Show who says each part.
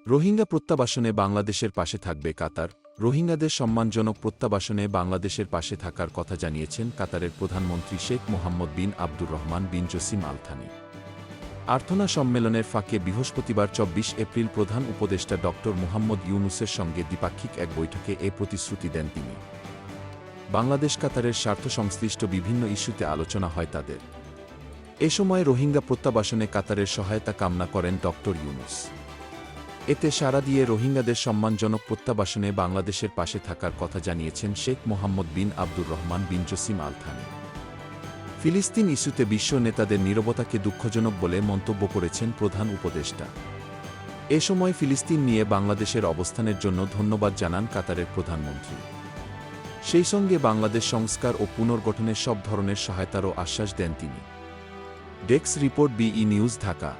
Speaker 1: রোহিঙ্গা প্রত্যাবাসনে বাংলাদেশের পাশে থাকবে কাতার। রোহিঙ্গাদের সম্মানজনক প্রত্যাবাসনে বাংলাদেশের পাশে থাকার কথা জানিয়েছেন কাতারের প্রধানমন্ত্রী শেখ মোহাম্মদ বিন আব্দুর রহমান বিন জসিম আল থানি। আর্থনা সম্মেলনের ফাঁকে বৃহস্পতিবার ২৪ এপ্রিল প্রধান উপদেষ্টা ড মুহাম্মদ ইউনূসের সঙ্গে দ্বিপাক্ষিক এক বৈঠকে এ প্রতিশ্রুতি দেন তিনি। বাংলাদেশ কাতারের স্বার্থ সংশ্লিষ্ট বিভিন্ন ইস্যুতে আলোচনা হয় তাদের। এ সময় রোহিঙ্গা প্রত্যাবাসনে কাতারের সহায়তা কামনা করেন ড ইউনূস। এতে সাড়া দিয়ে রোহিঙ্গাদের সম্মানজনক প্রত্যাবাসনে বাংলাদেশের পাশে থাকার কথা জানিয়েছেন শেখ মোহাম্মদ বিন আব্দুর রহমান বিন জসিম আল থানি। ফিলিস্তিন ইস্যুতে বিশ্ব নেতাদের নীরবতাকে দুঃখজনক বলে মন্তব্য করেছেন প্রধান উপদেষ্টা। এ সময় ফিলিস্তিন নিয়ে বাংলাদেশের অবস্থানের জন্য ধন্যবাদ জানান কাতারের প্রধানমন্ত্রী। সেই সঙ্গে বাংলাদেশ সংস্কার ও পুনর্গঠনের সব ধরনের সহায়তারও আশ্বাস দেন তিনি। Desk report, BE news, Dhaka.